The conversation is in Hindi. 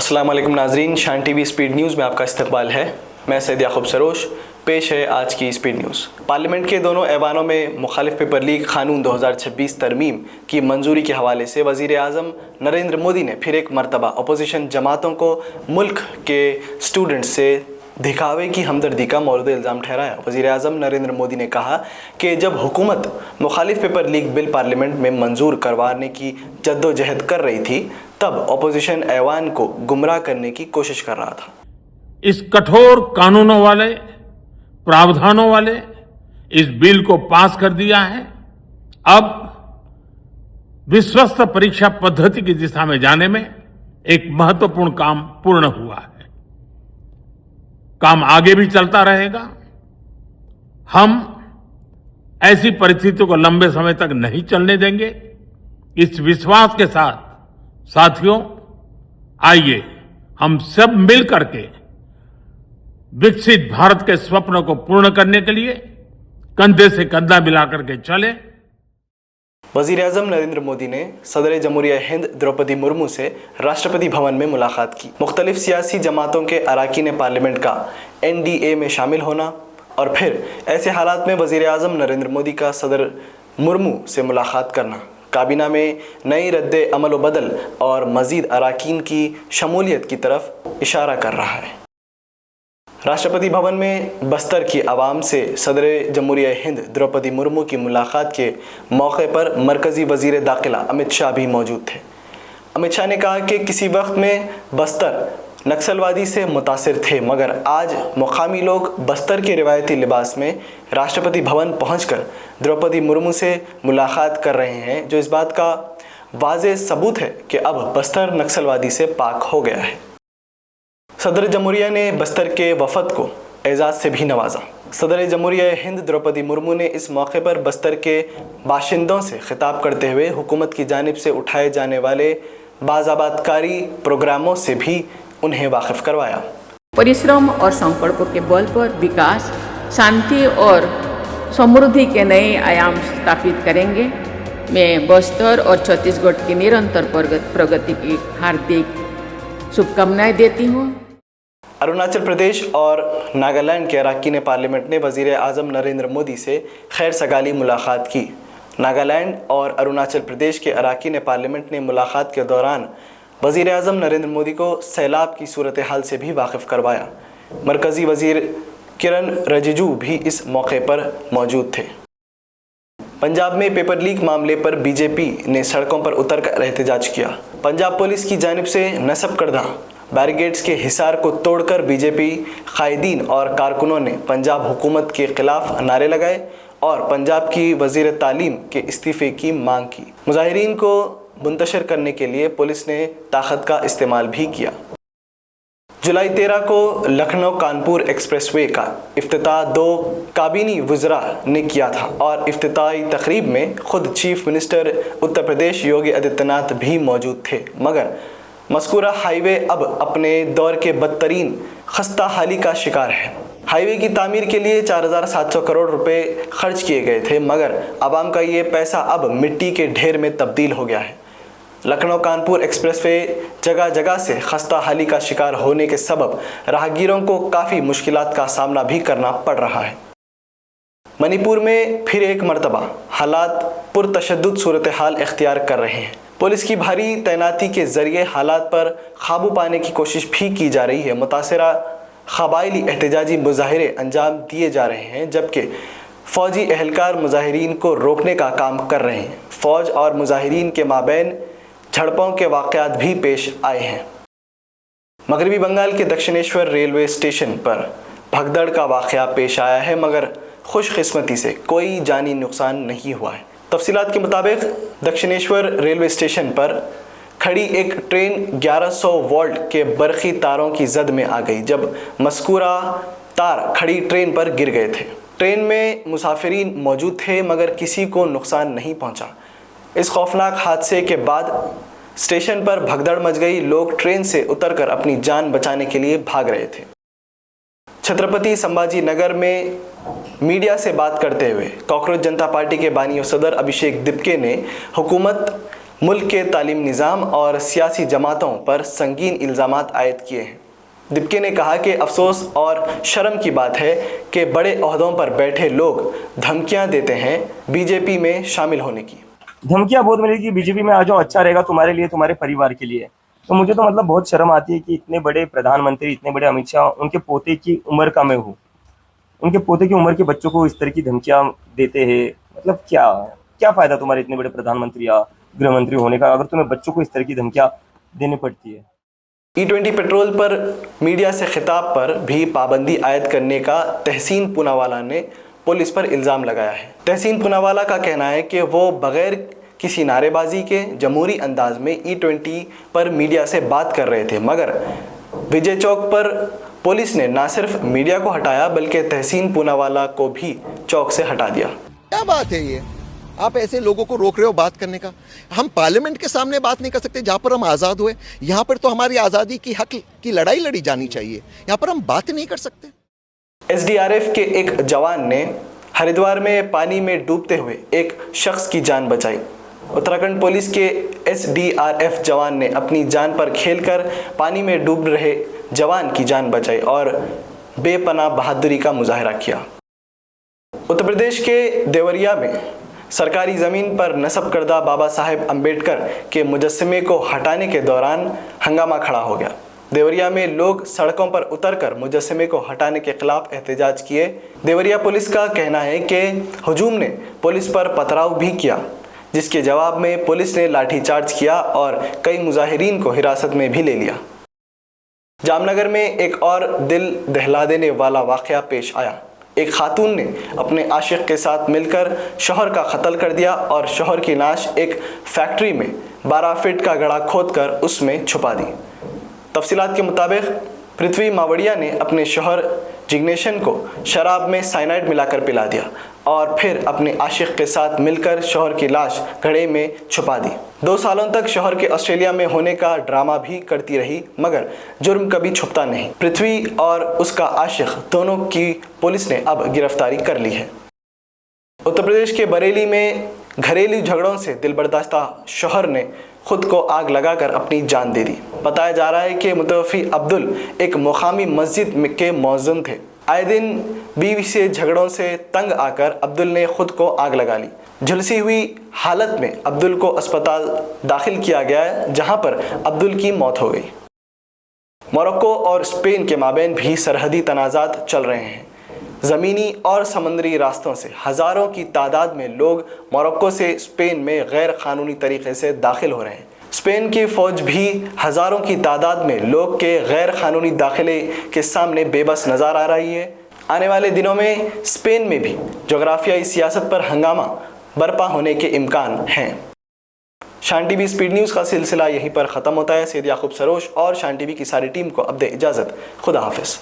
अस्सलाम वालेकुम नाजरीन, शान टीवी स्पीड न्यूज़ में आपका इस्तकबाल है। मैं सैयद याकूब सरोश। पेश है आज की स्पीड न्यूज़। पार्लियामेंट के दोनों ऐवानों में मुखालिफ पेपर लीक कानून 2026 तरमीम की मंजूरी के हवाले से वज़ीर आज़म नरेंद्र मोदी ने फिर एक मरतबा अपोजिशन जमातों को मुल्क के स्टूडेंट्स से दिखावे की हमदर्दी का मौरूद इल्ज़ाम ठहराया। वज़ीर आज़म नरेंद्र मोदी ने कहा कि जब हुकूमत मुखालिफ पेपर लीक बिल पार्लियामेंट में मंजूर करवाने की जद्दोजहद कर रही थी, तब अपोजिशन ऐवान को गुमराह करने की कोशिश कर रहा था। इस कठोर कानूनों वाले, प्रावधानों वाले इस बिल को पास कर दिया है। अब विश्वस्त परीक्षा पद्धति की दिशा में जाने में एक महत्वपूर्ण काम पूर्ण हुआ है। काम आगे भी चलता रहेगा। हम ऐसी परिस्थितियों को लंबे समय तक नहीं चलने देंगे। इस विश्वास के साथ साथियों, आइए हम सब मिल करके विकसित भारत के स्वप्न को पूर्ण करने के लिए कंधे से कंधा मिलाकर के चले। वज़ीर आज़म नरेंद्र मोदी ने सदर जमहूरिया हिंद द्रौपदी मुर्मू से राष्ट्रपति भवन में मुलाकात की। मुख्तलिफ सियासी जमातों के अरकान पार्लियामेंट का NDA में शामिल होना और फिर ऐसे हालात में वज़ीर आज़म नरेंद्र मोदी का सदर मुर्मू से मुलाकात करना काबीना में नई रद्द अमल व बदल और मज़ीद अरकान की शमूलियत की तरफ इशारा कर रहा है। राष्ट्रपति भवन में बस्तर की आवाम से सदर जमहूरिया हिंद द्रौपदी मुर्मू की मुलाकात के मौके पर मरकज़ी वज़ीर दाखिला अमित शाह भी मौजूद थे। अमित शाह ने कहा कि किसी वक्त में बस्तर नक्सलवादी से मुतासिर थे, मगर आज मुकामी लोग बस्तर के रिवायती लिबास में राष्ट्रपति भवन पहुंचकर द्रौपदी मुर्मू से मुलाकात कर रहे हैं, जो इस बात का वाज़ेह सबूत है कि अब बस्तर नक्सलवादी से पाक हो गया है। सदर जमहूरिया ने बस्तर के वफद को एजाज़ से भी नवाजा। सदर जमहूरिया हिंद द्रौपदी मुर्मू ने इस मौके पर बस्तर के बाशिंदों से खिताब करते हुए हुकूमत की जानिब से उठाए जाने वाले बाज़ाबातकारी प्रोग्रामों से भी उन्हें वाकिफ करवाया। परिश्रम और संकल्पों के बल पर विकास, शांति और समृद्धि के नए आयाम स्थापित करेंगे। मैं बस्तर और छत्तीसगढ़ की निरंतर प्रगति की हार्दिक शुभकामनाएं देती हूँ। अरुणाचल प्रदेश और नागालैंड के अरकान पार्लियामेंट ने वज़ीर आज़म नरेंद्र मोदी से खैर सगाली मुलाकात की। नागालैंड और अरुणाचल प्रदेश के अरकान पार्लियामेंट ने मुलाकात के दौरान वज़ीर आज़म नरेंद्र मोदी को सैलाब की सूरत हाल से भी वाकिफ़ करवाया। मरकज़ी वज़ीर किरण रिजिजू भी इस मौके पर मौजूद थे। पंजाब में पेपर लीक मामले पर बीजेपी ने सड़कों पर उतरकर एहतजाज किया। पंजाब पुलिस की जानिब से नस्ब करदा बैरिकेड्स के हिसार को तोड़कर बीजेपी कायदीन और कारकुनों ने पंजाब हुकूमत के खिलाफ नारे लगाए और पंजाब की वज़ीर तालीम के इस्तीफ़े की मांग की। मुजाहिरीन को मुंतशिर करने के लिए पुलिस ने ताकत का इस्तेमाल भी किया। जुलाई 13 को लखनऊ कानपुर एक्सप्रेसवे का इफ्तिताह 2 काबीनी वज़रा ने किया था और इफ्तिताही तकरीब में खुद चीफ मिनिस्टर उत्तर प्रदेश योगी आदित्यनाथ भी मौजूद थे, मगर मज़कूरा हाईवे अब अपने दौर के बदतरीन खस्ता हाली का शिकार है। हाईवे की तामीर के लिए 4700 करोड़ रुपए खर्च किए गए थे, मगर आवाम का ये पैसा अब मिट्टी के ढेर में तब्दील हो गया है। लखनऊ कानपुर एक्सप्रेसवे जगह जगह से खस्ता हाली का शिकार होने के सबब राहगीरों को काफ़ी मुश्किलात का सामना भी करना पड़ रहा है। मणिपुर में फिर एक मरतबा हालात पुरतशद्दुद सूरत हाल इख्तियार कर रहे हैं। पुलिस की भारी तैनाती के ज़रिए हालात पर काबू पाने की कोशिश भी की जा रही है। मुतासरा क़बाइली एहतजाजी मुजाहरे अंजाम दिए जा रहे हैं, जबकि फ़ौजी एहलकार मुजाहिरीन को रोकने का काम कर रहे हैं। फ़ौज और मुजाहिरीन के माबैन झड़पों के वाक़यात भी पेश आए हैं। मगरबी बंगाल के दक्षिणेश्वर रेलवे स्टेशन पर भगदड़ का वाक़या पेश आया है, मगर खुशकिस्मती से कोई जानी नुकसान नहीं हुआ है। तफसीलात के मुताबिक दक्षिणेश्वर रेलवे स्टेशन पर खड़ी एक ट्रेन 1100 वोल्ट के बरक़ी तारों की जद में आ गई, जब मज़कूरा तार खड़ी ट्रेन पर गिर गए थे। ट्रेन में मुसाफिरीन मौजूद थे, मगर किसी को नुकसान नहीं पहुंचा। इस खौफनाक हादसे के बाद स्टेशन पर भगदड़ मच गई। लोग ट्रेन से उतरकर अपनी जान बचाने के लिए भाग रहे थे। छत्रपति संभाजी नगर में मीडिया से बात करते हुए कॉकरोच जनता पार्टी के बानी और सदर अभिषेक दिपके ने हुकूमत मुल्क के तालीम निज़ाम और सियासी जमातों पर संगीन इल्ज़ामात आयद किए हैं। दीपके ने कहा कि अफसोस और शर्म की बात है कि बड़े ओहदों पर बैठे लोग धमकियां देते हैं बीजेपी में शामिल होने की। धमकियां बहुत मिली कि बीजेपी में आ जाओ, अच्छा रहेगा तुम्हारे लिए, तुम्हारे परिवार के लिए। तो मुझे तो मतलब बहुत शर्म आती है कि इतने बड़े प्रधानमंत्री, इतने बड़े अमित शाह, उनके पोते की उम्र का मैं हूँ, उनके पोते की उम्र के बच्चों को इस तरह की धमकियां देते हैं। मतलब क्या फायदा तुम्हारे इतने बड़े प्रधानमंत्री या गृह मंत्री होने का, अगर तुम्हें बच्चों को इस तरह की धमकियां देनी पड़ती है। E20 पेट्रोल पर मीडिया से खिताब पर भी पाबंदी आयद करने का तहसीन पूनावाला ने पुलिस पर इल्ज़ाम लगाया है। तहसीन पूनावाला का कहना है कि वो बगैर किसी नारेबाजी के जमहूरी अंदाज में E20 पर मीडिया से बात कर रहे थे, मगर विजय चौक पर पुलिस ने न सिर्फ मीडिया को हटाया बल्कि तहसीन पूनावाला को भी चौक से हटा दिया। क्या बात है ये, आप ऐसे लोगों को रोक रहे हो बात करने का। हम पार्लियामेंट के सामने बात नहीं कर सकते जहां पर हम आज़ाद हुए? यहाँ पर तो हमारी आज़ादी की हक की लड़ाई लड़ी जानी चाहिए, यहाँ पर हम बात नहीं कर सकते। SDRF के एक जवान ने हरिद्वार में पानी में डूबते हुए एक शख्स की जान बचाई। उत्तराखंड पुलिस के SDRF जवान ने अपनी जान पर खेलकर पानी में डूब रहे जवान की जान बचाई और बेपनाह बहादुरी का मुजाहरा किया। उत्तर प्रदेश के देवरिया में सरकारी ज़मीन पर नस्ब करदा बाबा साहेब अम्बेडकर के मुजस्समे को हटाने के दौरान हंगामा खड़ा हो गया। देवरिया में लोग सड़कों पर उतरकर मुजस्समे को हटाने के खिलाफ एहतजाज किए। देवरिया पुलिस का कहना है कि हुजूम ने पुलिस पर पथराव भी किया, जिसके जवाब में पुलिस ने लाठीचार्ज किया और कई मुजाहिरीन को हिरासत में भी ले लिया। जामनगर में एक और दिल दहला देने वाला वाक़या पेश आया। एक खातून ने अपने आशिक के साथ मिलकर शौहर का कत्ल कर दिया और शौहर की लाश एक फैक्ट्री में 12 फीट का गड्ढा खोदकर उसमें छुपा दी। तफसीलात के मुताबिक पृथ्वी मावड़िया ने अपने शौहर जिग्नेशन को शराब में साइनाइड मिलाकर पिला दिया और फिर अपने आशिक के साथ मिलकर शौहर की लाश घड़े में छुपा दी। 2 सालों तक शौहर के ऑस्ट्रेलिया में होने का ड्रामा भी करती रही, मगर जुर्म कभी छुपता नहीं। पृथ्वी और उसका आशिक दोनों की पुलिस ने अब गिरफ्तारी कर ली है। उत्तर प्रदेश के बरेली में घरेलू झगड़ों से दिलबर्दाश्ता शौहर ने खुद को आग लगाकर अपनी जान दे दी। बताया जा रहा है कि मुतवफ़ी अब्दुल एक मुकामी मस्जिद के मौज़िन थे। आए दिन बीवी से झगड़ों से तंग आकर अब्दुल ने खुद को आग लगा ली। झुलसी हुई हालत में अब्दुल को अस्पताल दाखिल किया गया है, जहां पर अब्दुल की मौत हो गई। मोरक्को और स्पेन के माबैन भी सरहदी तनाज़ात चल रहे हैं। ज़मीनी और समंदरी रास्तों से हज़ारों की तादाद में लोग मोरक्को से स्पेन में गैर क़ानूनी तरीके से दाखिल हो रहे हैं। स्पेन की फ़ौज भी हज़ारों की तादाद में लोग के गैर क़ानूनी दाखिले के सामने बेबस नज़र आ रही है। आने वाले दिनों में स्पेन में भी जोग्राफियाई सियासत पर हंगामा बर्पा होने के इम्कान हैं। शान टीवी स्पीड न्यूज़ का सिलसिला यहीं पर ख़त्म होता है। सैयद याकूब सरोश और शान टीवी की सारी टीम को अब दे इजाज़त। खुदा हाफिज़।